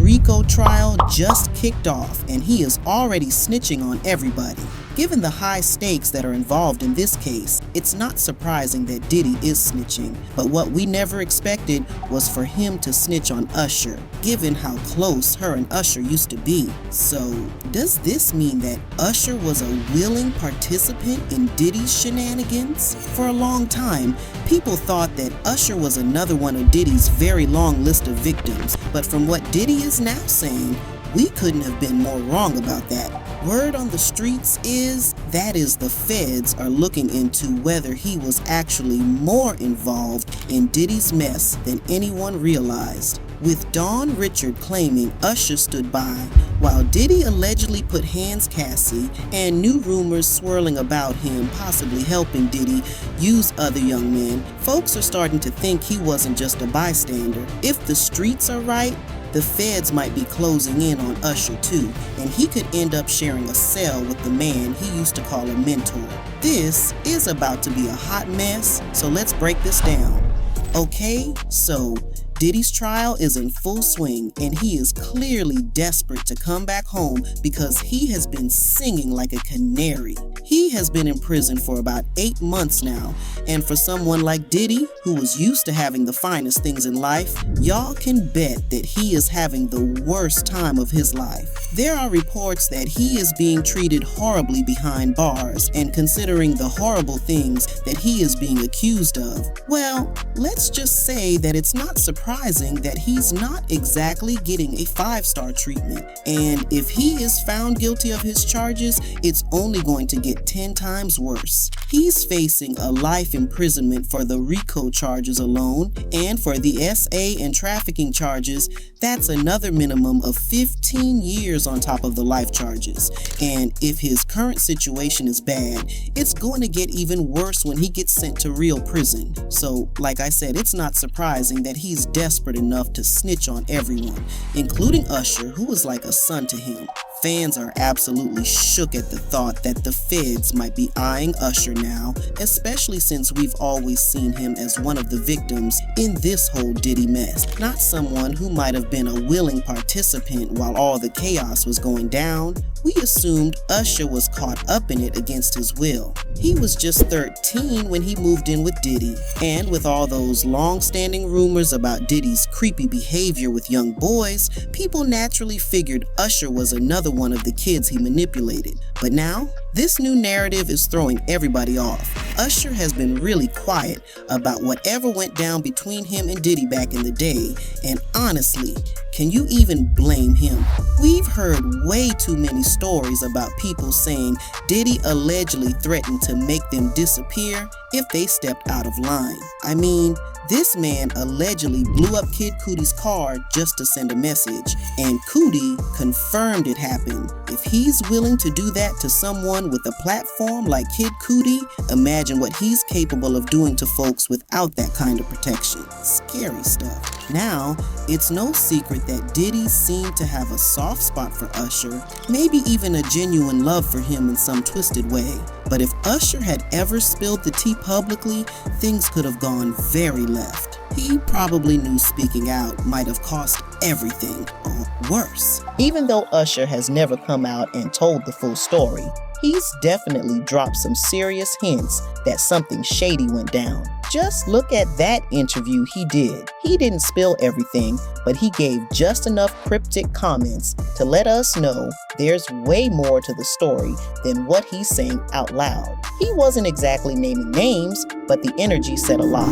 RICO trial just kicked off and he is already snitching on everybody. Given the high stakes that are involved in this case, it's not surprising that Diddy is snitching, but what we never expected was for him to snitch on Usher, given how close her and Usher used to be. So, does this mean that Usher was a willing participant in Diddy's shenanigans? For a long time, people thought that Usher was another one of Diddy's very long list of victims, but from what Diddy is now saying, we couldn't have been more wrong about that. Word on the streets is that the feds are looking into whether he was actually more involved in Diddy's mess than anyone realized, with Dawn Richard claiming Usher stood by while Diddy allegedly put hands Cassie and new rumors swirling about him possibly helping Diddy use other young men. Folks are starting to think he wasn't just a bystander. If the streets are right, the feds might be closing in on Usher too, and he could end up sharing a cell with the man he used to call a mentor. This is about to be a hot mess, so let's break this down. Okay, so Diddy's trial is in full swing and he is clearly desperate to come back home because he has been singing like a canary. He has been in prison for about 8 months now, and for someone like Diddy, who was used to having the finest things in life, y'all can bet that he is having the worst time of his life. There are reports that he is being treated horribly behind bars, and considering the horrible things that he is being accused of, well, let's just say that it's not surprising that he's not exactly getting a 5-star treatment. And if he is found guilty of his charges, it's only going to get 10 times worse. He's facing a life imprisonment for the RICO charges alone, and for the SA and trafficking charges, that's another minimum of 15 years on top of the life charges. And if his current situation is bad, it's going to get even worse when he gets sent to real prison. So, like I said, it's not surprising that he's desperate enough to snitch on everyone, including Usher, who was like a son to him. Fans are absolutely shook at the thought that the feds might be eyeing Usher now, especially since we've always seen him as one of the victims in this whole Diddy mess, not someone who might have been a willing participant while all the chaos was going down. We assumed Usher was caught up in it against his will. He was just 13 when he moved in with Diddy, and with all those long-standing rumors about Diddy's creepy behavior with young boys, people naturally figured Usher was another one of the kids he manipulated. But now, this new narrative is throwing everybody off. Usher has been really quiet about whatever went down between him and Diddy back in the day, and honestly, can you even blame him? We've heard way too many stories about people saying Diddy allegedly threatened to make them disappear if they stepped out of line. I mean, this man allegedly blew up Kid Cudi's car just to send a message, and Cudi confirmed it happened. If he's willing to do that to someone with a platform like Kid Cudi, imagine what he's capable of doing to folks without that kind of protection. Scary stuff. Now, it's no secret that Diddy seemed to have a soft spot for Usher, maybe even a genuine love for him in some twisted way. But if Usher had ever spilled the tea publicly, things could have gone very left. He probably knew speaking out might have cost everything, or worse. Even though Usher has never come out and told the full story, he's definitely dropped some serious hints that something shady went down. Just look at that interview he did. He didn't spill everything, but he gave just enough cryptic comments to let us know there's way more to the story than what he's saying out loud. He wasn't exactly naming names, but the energy said a lot.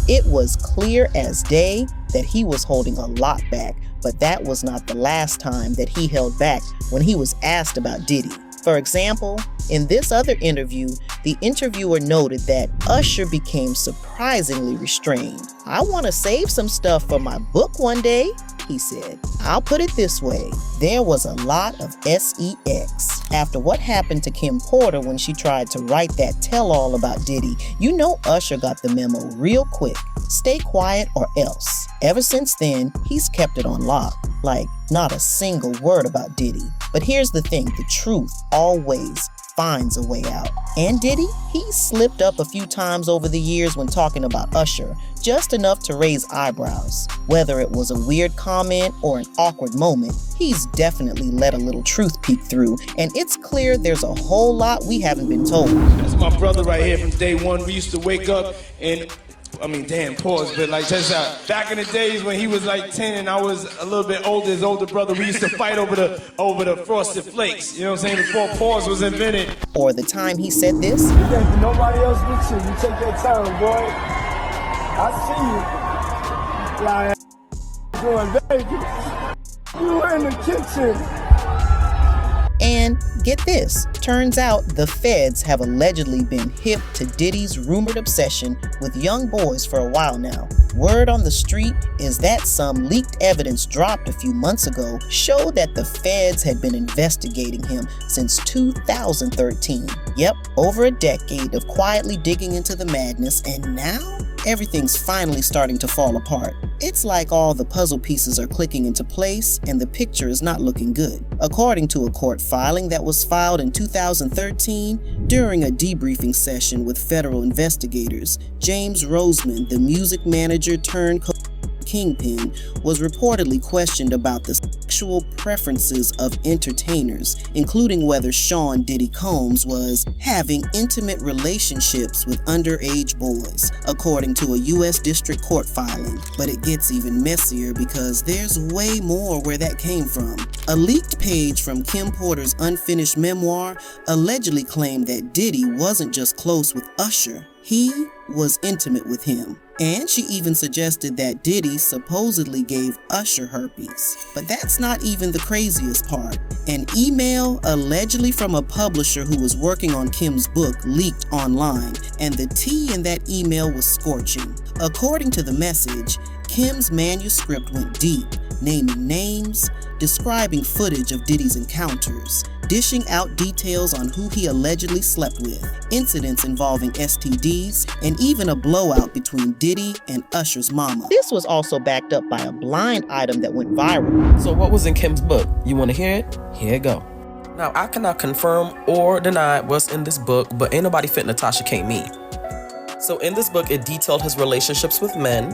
It was clear as day that he was holding a lot back, but that was not the last time that he held back when he was asked about Diddy. For example, in this other interview, the interviewer noted that Usher became surprisingly restrained. "I want to save some stuff for my book one day," he said. "I'll put it this way, there was a lot of sex." After what happened to Kim Porter when she tried to write that tell-all about Diddy, you know Usher got the memo real quick. Stay quiet or else. Ever since then, he's kept it on lock. Like, not a single word about Diddy. But here's the thing, the truth always finds a way out. And Diddy, he slipped up a few times over the years when talking about Usher, just enough to raise eyebrows. Whether it was a weird comment or an awkward moment, he's definitely let a little truth peek through, and it's clear there's a whole lot we haven't been told. That's my brother right here from day one. We used to wake up and pause, but like just back in the days when he was like 10 and I was a little bit older, his older brother, we used to fight over the frosted flakes, you know what I'm saying, before pause was invented. Or the time he said this. Nobody else with you, you take your time, boy. I see you. Like, doing baby. You were in the kitchen. And get this, turns out the feds have allegedly been hip to Diddy's rumored obsession with young boys for a while now. Word on the street is that some leaked evidence dropped a few months ago showed that the feds had been investigating him since 2013. Yep, over a decade of quietly digging into the madness, and now everything's finally starting to fall apart. It's like all the puzzle pieces are clicking into place and the picture is not looking good. According to a court filing that was filed in 2013, during a debriefing session with federal investigators, James Roseman, the music manager turned kingpin, was reportedly questioned about the sexual preferences of entertainers, including whether Sean Diddy Combs was having intimate relationships with underage boys, according to a U.S. District Court filing. But it gets even messier because there's way more where that came from. A leaked page from Kim Porter's unfinished memoir allegedly claimed that Diddy wasn't just close with Usher, he was intimate with him. And she even suggested that Diddy supposedly gave Usher herpes. But that's not even the craziest part. An email allegedly from a publisher who was working on Kim's book leaked online, and the tea in that email was scorching. According to the message, Kim's manuscript went deep, naming names, describing footage of Diddy's encounters, dishing out details on who he allegedly slept with, incidents involving STDs, and even a blowout between Diddy and Usher's mama. This was also backed up by a blind item that went viral. So what was in Kim's book? You want to hear it? Here it go. Now, I cannot confirm or deny what's in this book, but ain't nobody fit Natasha K. me. So in this book, it detailed his relationships with men,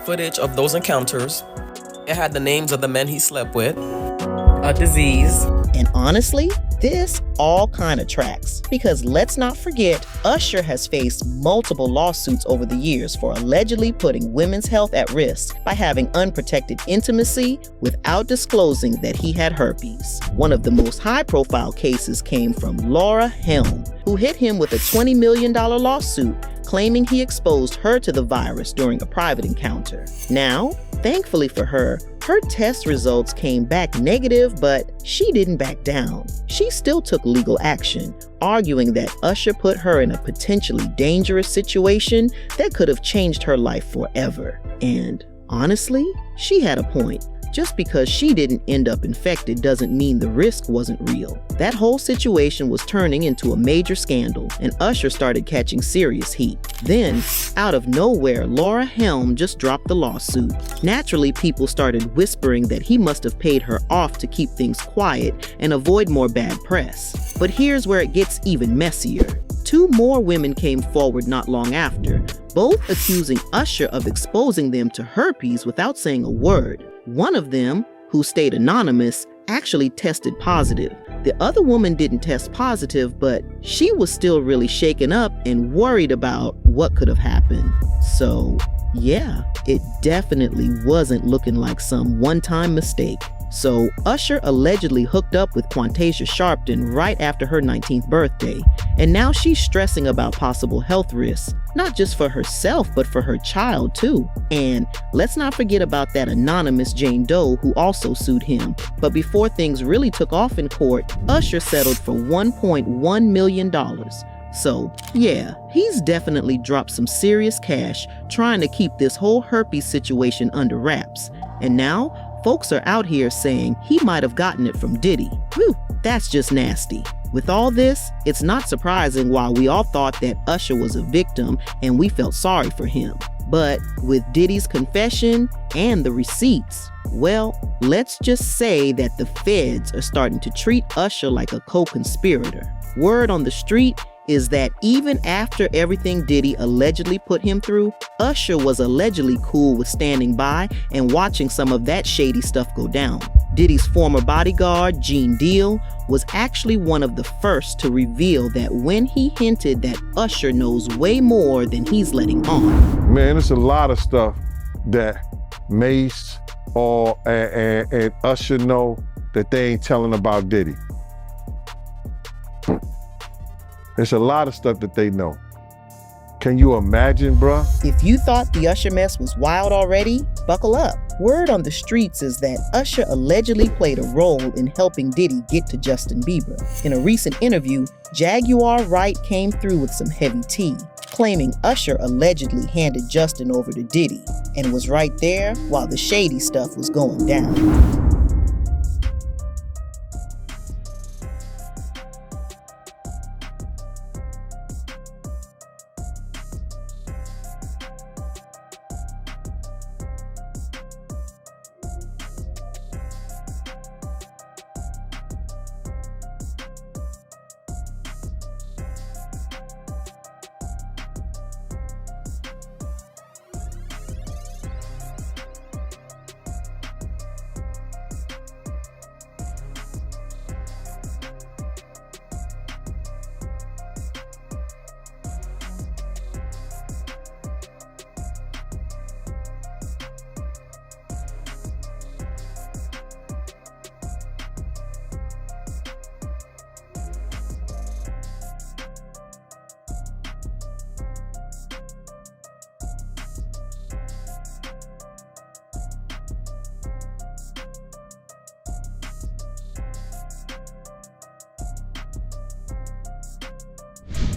footage of those encounters. It had the names of the men he slept with, a disease. And honestly, this all kind of tracks, because let's not forget, Usher has faced multiple lawsuits over the years for allegedly putting women's health at risk by having unprotected intimacy without disclosing that he had herpes. One of the most high-profile cases came from Laura Helm, who hit him with a $20 million lawsuit claiming he exposed her to the virus during a private encounter. Now, thankfully for her, her test results came back negative, but she didn't back down. She still took legal action, arguing that Usher put her in a potentially dangerous situation that could have changed her life forever. And honestly, she had a point. Just because she didn't end up infected doesn't mean the risk wasn't real. That whole situation was turning into a major scandal, and Usher started catching serious heat. Then, out of nowhere, Laura Helm just dropped the lawsuit. Naturally, people started whispering that he must have paid her off to keep things quiet and avoid more bad press. But here's where it gets even messier. Two more women came forward not long after, both accusing Usher of exposing them to herpes without saying a word. One of them, who stayed anonymous, actually tested positive. The other woman didn't test positive, but she was still really shaken up and worried about what could have happened. So, yeah, it definitely wasn't looking like some one-time mistake. So, Usher allegedly hooked up with Quantasia Sharpton right after her 19th birthday, and now she's stressing about possible health risks, not just for herself, but for her child too. And let's not forget about that anonymous Jane Doe who also sued him. But before things really took off in court, Usher settled for $1.1 million. So, yeah, he's definitely dropped some serious cash trying to keep this whole herpes situation under wraps. And now, Folks are out here saying he might have gotten it from Diddy. Whew, that's just nasty. With all this, it's not surprising why we all thought that Usher was a victim and we felt sorry for him. But with Diddy's confession and the receipts, well, let's just say that the feds are starting to treat Usher like a co-conspirator. Word on the street is that even after everything Diddy allegedly put him through, Usher was allegedly cool with standing by and watching some of that shady stuff go down. Diddy's former bodyguard, Gene Deal, was actually one of the first to reveal that when he hinted that Usher knows way more than he's letting on. Man, it's a lot of stuff that Mace and Usher know that they ain't telling about Diddy. There's a lot of stuff that they know. Can you imagine, bruh? If you thought the Usher mess was wild already, buckle up. Word on the streets is that Usher allegedly played a role in helping Diddy get to Justin Bieber. In a recent interview, Jaguar Wright came through with some heavy tea, claiming Usher allegedly handed Justin over to Diddy and was right there while the shady stuff was going down.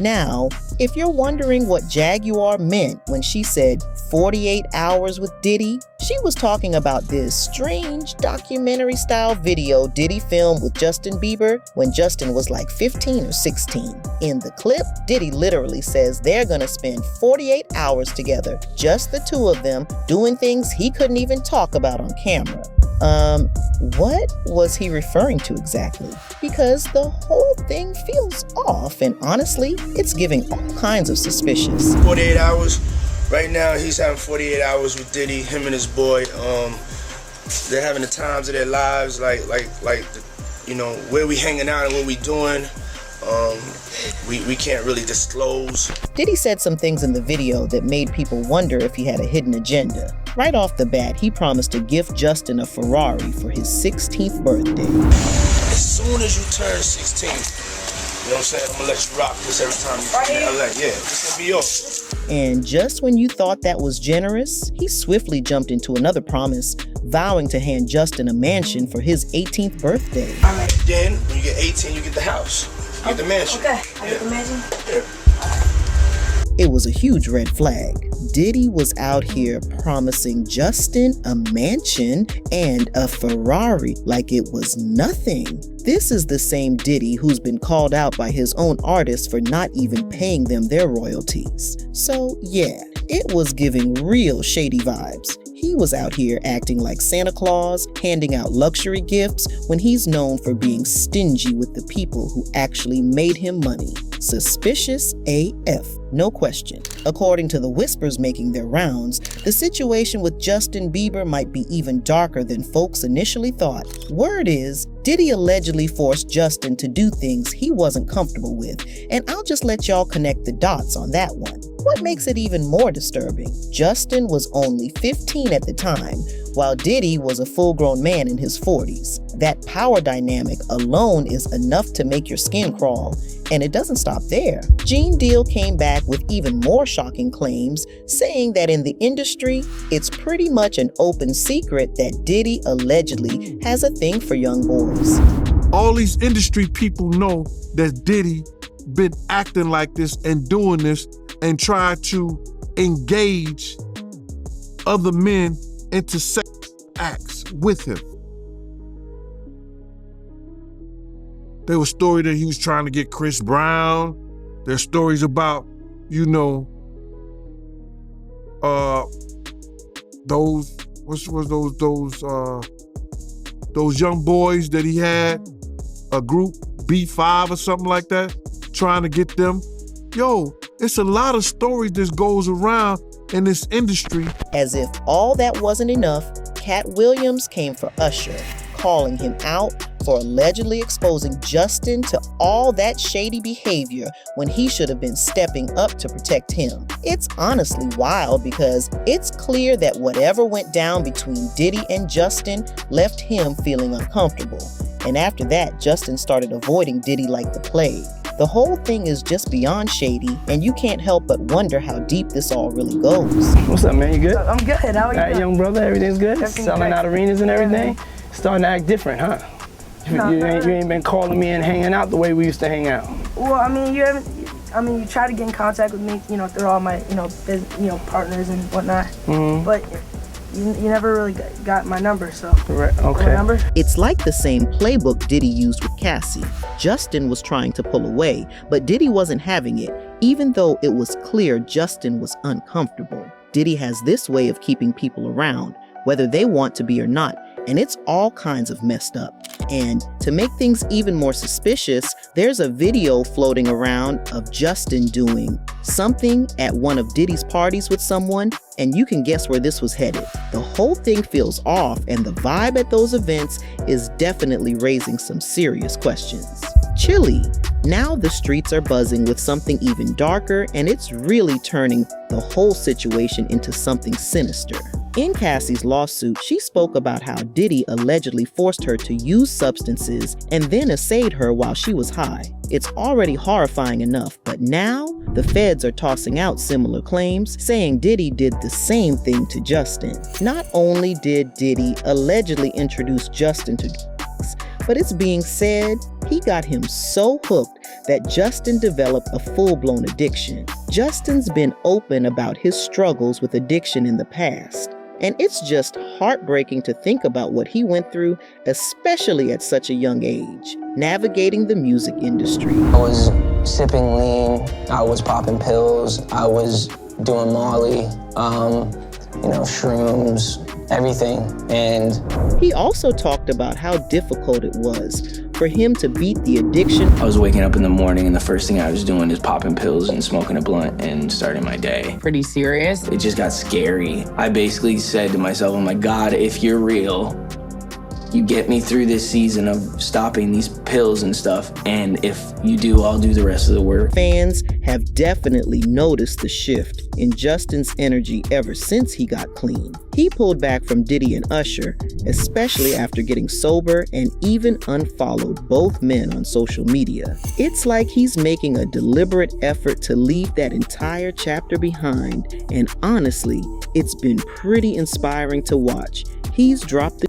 Now, if you're wondering what Jaguar meant when she said 48 hours with Diddy, she was talking about this strange documentary-style video Diddy filmed with Justin Bieber when Justin was like 15 or 16. In the clip, Diddy literally says they're gonna spend 48 hours together, just the two of them, doing things he couldn't even talk about on camera. What was he referring to exactly? Because the whole thing feels off, and honestly, it's giving all kinds of suspicious. 48 hours. Right now, he's having 48 hours with Diddy, him and his boy. They're having the times of their lives, like you know, where we hanging out and what we doing. We can't really disclose. Diddy said some things in the video that made people wonder if he had a hidden agenda. Right off the bat, he promised to gift Justin a Ferrari for his 16th birthday. As soon as you turn 16, you know what I'm saying, I'm gonna let you rock this every time you come to LA. Yeah, this gonna be yours. And just when you thought that was generous, he swiftly jumped into another promise, vowing to hand Justin a mansion for his 18th birthday. All right. Then, when you get 18, you get the house. You get the mansion. Okay, I get the mansion? Yeah. It was a huge red flag. Diddy was out here promising Justin a mansion and a Ferrari like it was nothing. This is the same Diddy who's been called out by his own artists for not even paying them their royalties. So yeah, it was giving real shady vibes. He was out here acting like Santa Claus, handing out luxury gifts when he's known for being stingy with the people who actually made him money. Suspicious AF, no question. According to the whispers making their rounds, the situation with Justin Bieber might be even darker than folks initially thought. Word is, Diddy allegedly forced Justin to do things he wasn't comfortable with, and I'll just let y'all connect the dots on that one. What makes it even more disturbing? Justin was only 15 at the time, while Diddy was a full-grown man in his 40s. That power dynamic alone is enough to make your skin crawl, and it doesn't stop there. Gene Deal came back with even more shocking claims, saying that in the industry, it's pretty much an open secret that Diddy allegedly has a thing for young boys. All these industry people know that Diddy been acting like this and doing this and try to engage other men into sex acts. with him. There was story that he was trying to get Chris Brown. There's stories about, you know, those young boys that he had, a group B5 or something like that, trying to get them. Yo, it's a lot of stories that goes around in this industry. As if all that wasn't enough, Cat Williams came for Usher, calling him out for allegedly exposing Justin to all that shady behavior when he should have been stepping up to protect him. It's honestly wild because it's clear that whatever went down between Diddy and Justin left him feeling uncomfortable. And after that, Justin started avoiding Diddy like the plague. The whole thing is just beyond shady, and you can't help but wonder how deep this all really goes. What's up, man? You good? I'm good. How are you? All right, young brother, everything's good? Everything's Selling great. out arenas and everything? Starting to act different, huh? You ain't been calling me and hanging out the way we used to hang out. Well, I mean, you try to get in contact with me, through all my, partners and whatnot. Mm-hmm. But you never really got my number, so. Right, okay. My number? It's like the same playbook Diddy used with Cassie. Justin was trying to pull away, but Diddy wasn't having it, even though it was clear Justin was uncomfortable. Diddy has this way of keeping people around, whether they want to be or not, and it's all kinds of messed up. And to make things even more suspicious, there's a video floating around of Justin doing something at one of Diddy's parties with someone, and you can guess where this was headed. The whole thing feels off, and the vibe at those events is definitely raising some serious questions. Chilly. Now the streets are buzzing with something even darker, and it's really turning the whole situation into something sinister. In Cassie's lawsuit, she spoke about how Diddy allegedly forced her to use substances and then assayed her while she was high. It's already horrifying enough, but now the feds are tossing out similar claims, saying Diddy did the same thing to Justin. Not only did Diddy allegedly introduce Justin to drugs, but it's being said he got him so hooked that Justin developed a full-blown addiction. Justin's been open about his struggles with addiction in the past. And it's just heartbreaking to think about what he went through, especially at such a young age, navigating the music industry. I was sipping lean, I was popping pills, I was doing Molly, shrooms, everything. And he also talked about how difficult it was for him to beat the addiction. I was waking up in the morning and the first thing I was doing is popping pills and smoking a blunt and starting my day. Pretty serious. It just got scary. I basically said to myself, oh my God, if you're real, you get me through this season of stopping these pills and stuff, and if you do, I'll do the rest of the work. Fans have definitely noticed the shift in Justin's energy ever since he got clean. He pulled back from Diddy and Usher, especially after getting sober, and even unfollowed both men on social media. It's like he's making a deliberate effort to leave that entire chapter behind, and honestly, it's been pretty inspiring to watch. He's dropped the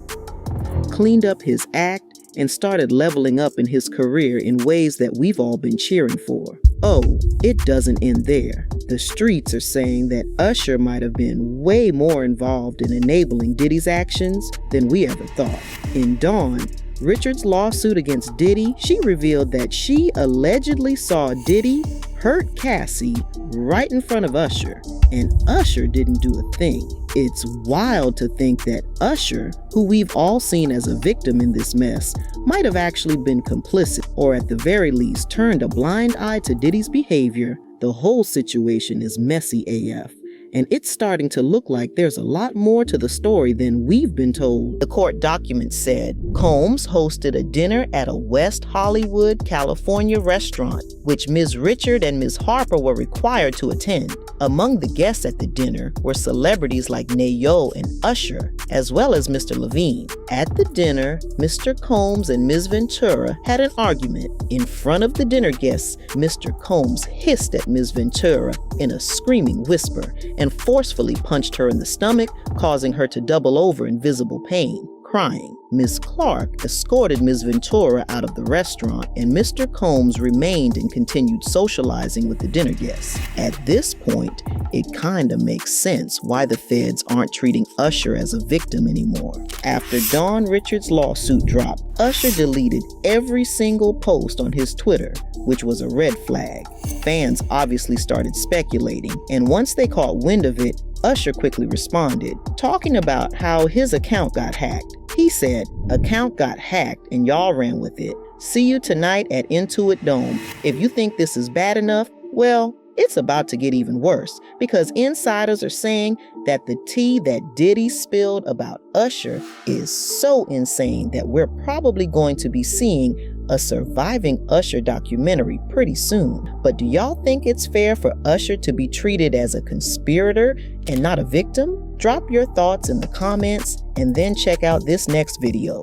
cleaned up his act, and started leveling up in his career in ways that we've all been cheering for. Oh, it doesn't end there. The streets are saying that Usher might have been way more involved in enabling Diddy's actions than we ever thought. In Dawn, Richard's lawsuit against Diddy, she revealed that she allegedly saw Diddy hurt Cassie right in front of Usher, and Usher didn't do a thing. It's wild to think that Usher, who we've all seen as a victim in this mess, might have actually been complicit, or at the very least turned a blind eye to Diddy's behavior. The whole situation is messy AF. And it's starting to look like there's a lot more to the story than we've been told. The court document said Combs hosted a dinner at a West Hollywood, California restaurant, which Ms. Richard and Ms. Harper were required to attend. Among the guests at the dinner were celebrities like Nayo and Usher, as well as Mr. Levine. At the dinner, Mr. Combs and Ms. Ventura had an argument. In front of the dinner guests, Mr. Combs hissed at Ms. Ventura in a screaming whisper and forcefully punched her in the stomach, causing her to double over in visible pain, crying. Ms. Clark escorted Ms. Ventura out of the restaurant, and Mr. Combs remained and continued socializing with the dinner guests. At this point, it kinda makes sense why the feds aren't treating Usher as a victim anymore. After Dawn Richards' lawsuit dropped, Usher deleted every single post on his Twitter, which was a red flag. Fans obviously started speculating, and once they caught wind of it, Usher quickly responded, talking about how his account got hacked. He said, "Account got hacked and y'all ran with it. See you tonight at Intuit Dome. If you think this is bad enough, well, it's about to get even worse, because insiders are saying that the tea that Diddy spilled about Usher is so insane that we're probably going to be seeing a surviving Usher documentary pretty soon. But do y'all think it's fair for Usher to be treated as a conspirator and not a victim? Drop your thoughts in the comments and then check out this next video.